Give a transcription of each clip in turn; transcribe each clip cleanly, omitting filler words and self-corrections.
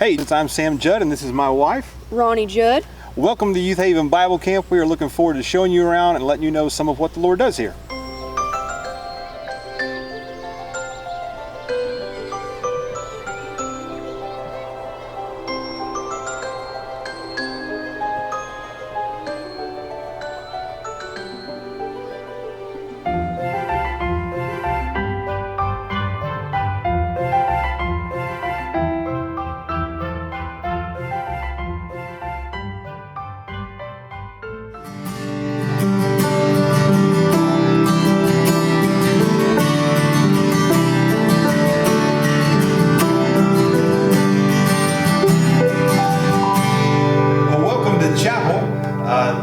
Hey, I'm Sam Judd and this is my wife, Ronni Judd. Welcome to Youth Haven Bible Camp. We are looking forward to showing you around and letting you know some of what the Lord does here.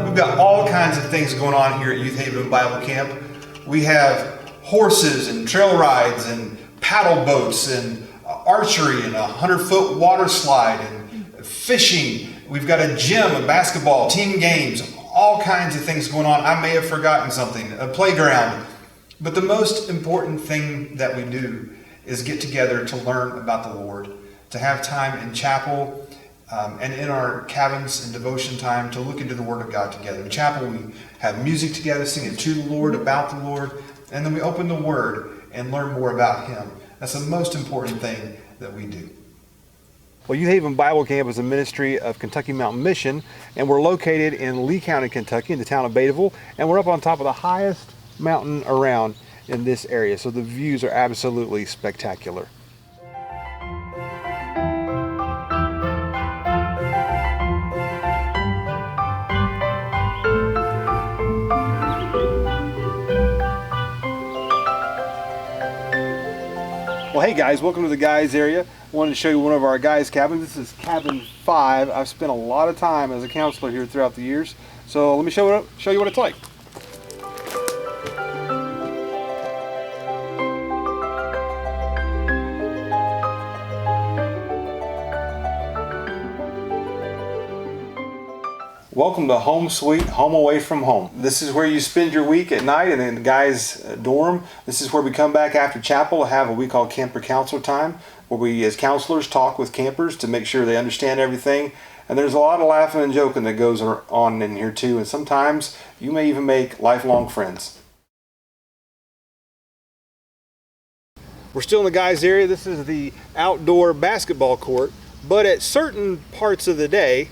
We've got all kinds of things going on here at Youth Haven Bible Camp. We have horses and trail rides and paddle boats and archery and a 100-foot water slide and fishing. We've got a gym, a basketball, team games, all kinds of things going on. I may have forgotten something, a playground. But the most important thing that we do is get together to learn about the Lord, to have time in chapel, and in our cabins and devotion time to look into the Word of God together. In chapel, we have music together, singing to the Lord, about the Lord, and then we open the Word and learn more about Him. That's the most important thing that we do. Well, Youth Haven Bible Camp is a ministry of Kentucky Mountain Mission, and we're located in Lee County, Kentucky, in the town of Bateville, and we're up on top of the highest mountain around in this area, so the views are absolutely spectacular. Well, hey guys, welcome to the guys area. I wanted to show you one of our guys cabins. This is cabin 5. I've spent a lot of time as a counselor here throughout the years. So let me show you what it's like. Welcome to Home Sweet, Home Away from Home. This is where you spend your week at night and in the guys' dorm. This is where we come back after chapel to have what we call camper counselor time, where we as counselors talk with campers to make sure they understand everything. And there's a lot of laughing and joking that goes on in here too, and sometimes you may even make lifelong friends. We're still in the guys' area. This is the outdoor basketball court, but at certain parts of the day,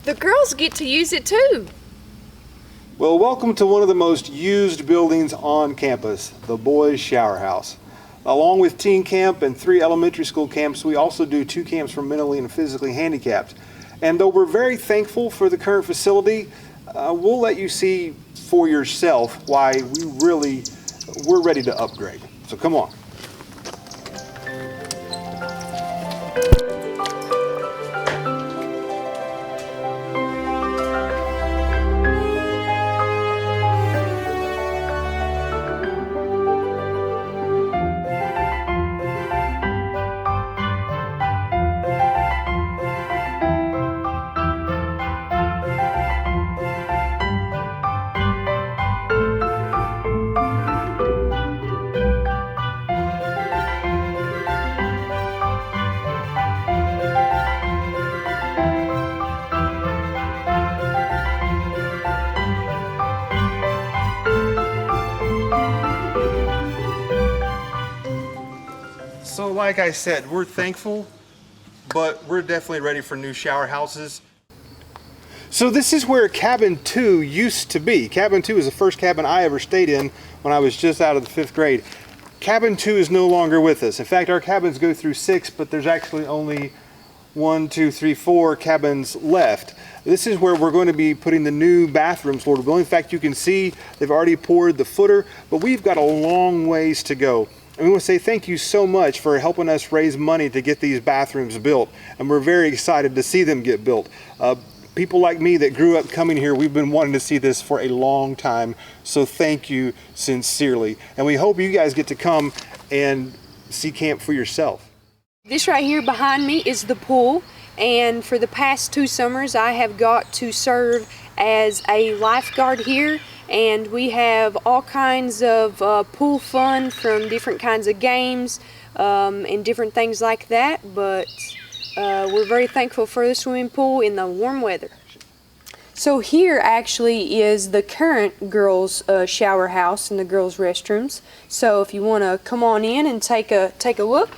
the girls get to use it too. Well, welcome to one of the most used buildings on campus, the boys' shower house. Along with teen camp and 3 elementary school camps, we also do 2 camps for mentally and physically handicapped. And though we're very thankful for the current facility, we'll let you see for yourself why we're ready to upgrade. So come on. So like I said, we're thankful, but we're definitely ready for new shower houses. So this is where cabin 2 used to be. Cabin 2 is the first cabin I ever stayed in when I was just out of the 5th grade. Cabin 2 is no longer with us. In fact, our cabins go through 6, but there's actually only 4 cabins left. This is where we're going to be putting the new bathrooms, Lord willing. In fact, you can see they've already poured the footer, but we've got a long ways to go. And we want to say thank you so much for helping us raise money to get these bathrooms built. And we're very excited to see them get built. People like me that grew up coming here, we've been wanting to see this for a long time. So thank you sincerely. And we hope you guys get to come and see camp for yourself. This right here behind me is the pool. And for the past 2 summers, I have got to serve as a lifeguard here. And we have all kinds of pool fun from different kinds of games and different things like that. But we're very thankful for the swimming pool in the warm weather. So here actually is the current girls' shower house and the girls' restrooms. So if you want to come on in and take a look.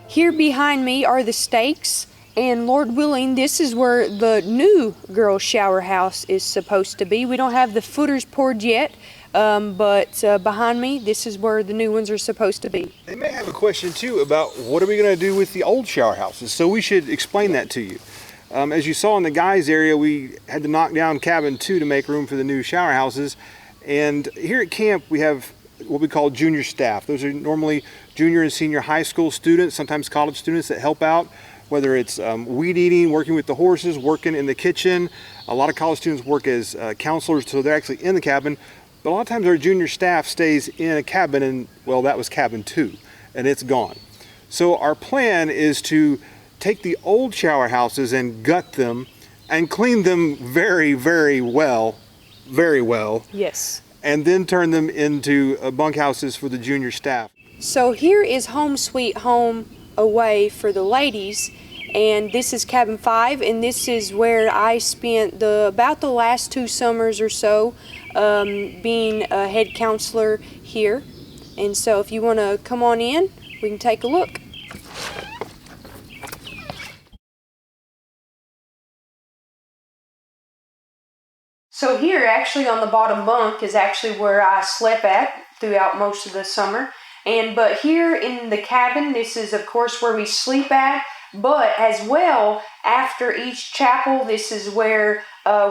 Here behind me are the stakes, and Lord willing, this is where the new girls' shower house is supposed to be. We don't have the footers poured yet, but behind me, this is where the new ones are supposed to be. They may have a question too about what are we going to do with the old shower houses, so we should explain that to you. As you saw in the guys area, we had to knock down cabin 2 to make room for the new shower houses, and here at camp we have what we call junior staff. Those are normally junior and senior high school students, sometimes college students that help out, whether it's weed eating, working with the horses, working in the kitchen. A lot of college students work as counselors, so they're actually in the cabin. But a lot of times our junior staff stays in a cabin, and well, that was cabin 2, and it's gone. So our plan is to take the old shower houses and gut them and clean them very, very well. Yes. And then turn them into bunkhouses for the junior staff. So here is home sweet home away for the ladies, and this is cabin 5, and this is where I spent about the last 2 summers or so being a head counselor here. And so if you want to come on in, we can take a look. So here, actually on the bottom bunk, is actually where I slept at throughout most of the summer. But here in the cabin, this is of course where we sleep at, but as well, after each chapel, this is where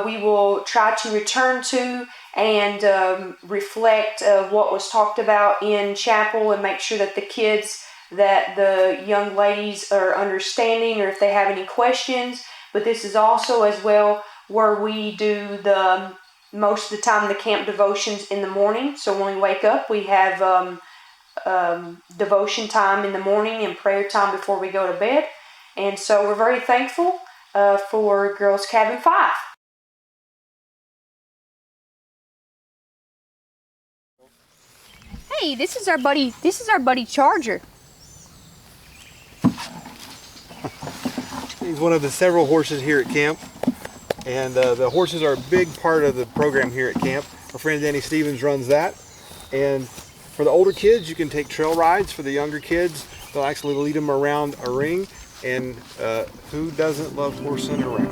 we will try to return to and reflect what was talked about in chapel and make sure that the young ladies are understanding, or if they have any questions. But this is also as well where we do most of the time the camp devotions in the morning. So when we wake up, we have devotion time in the morning and prayer time before we go to bed. And so we're very thankful for Girls Cabin 5. Hey, this is our buddy Charger. He's one of the several horses here at camp. And the horses are a big part of the program here at camp. Our friend Danny Stevens runs that. And for the older kids, you can take trail rides. For the younger kids, they'll actually lead them around a ring. And who doesn't love horsing around?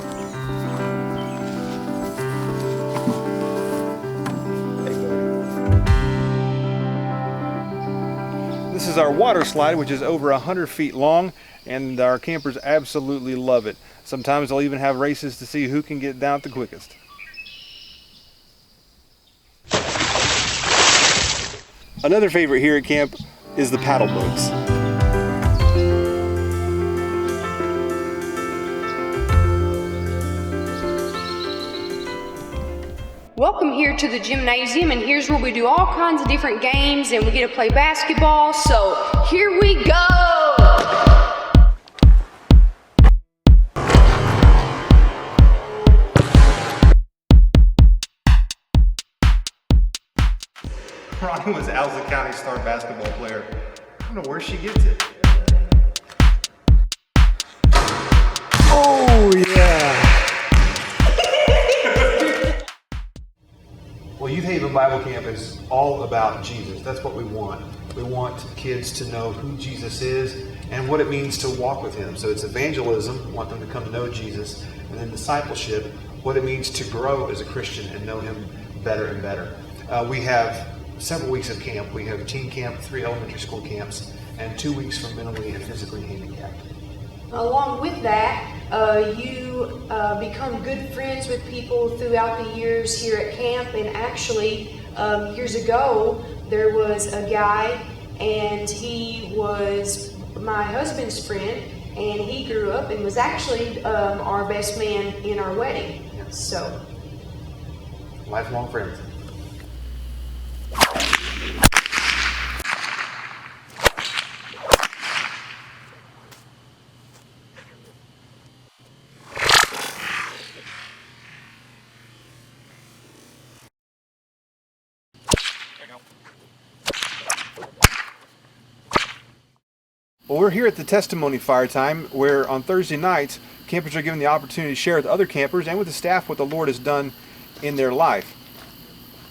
This is our water slide, which is over 100 feet long, and our campers absolutely love it. Sometimes they'll even have races to see who can get down the quickest. Another favorite here at camp is the paddle boats. Welcome here to the gymnasium, and here's where we do all kinds of different games, and we get to play basketball. So here we go! Ronni was Alza County star basketball player. I don't know where she gets it. Oh yeah! Well, Youth Haven Bible Camp is all about Jesus. That's what we want. We want kids to know who Jesus is and what it means to walk with Him. So it's evangelism, we want them to come to know Jesus, and then discipleship, what it means to grow as a Christian and know Him better and better. We have several weeks of camp. We have teen camp, 3 elementary school camps, and 2 weeks for mentally and physically handicapped. Along with that, you become good friends with people throughout the years here at camp. And actually, years ago, there was a guy, and he was my husband's friend, and he grew up and was actually our best man in our wedding. So. lifelong friends. Well, we're here at the testimony fire time where on Thursday nights, campers are given the opportunity to share with other campers and with the staff what the Lord has done in their life.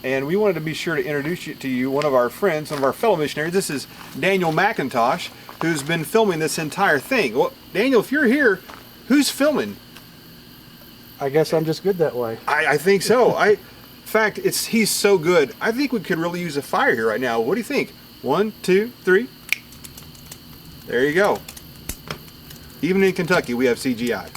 And we wanted to be sure to introduce to you one of our friends, one of our fellow missionaries. This is Daniel McIntosh, who's been filming this entire thing. Well, Daniel, if you're here, who's filming? I guess I'm just good that way. I think so. In fact, he's so good. I think we could really use a fire here right now. What do you think? 1, 2, 3. There you go. Even in Kentucky, we have CGI.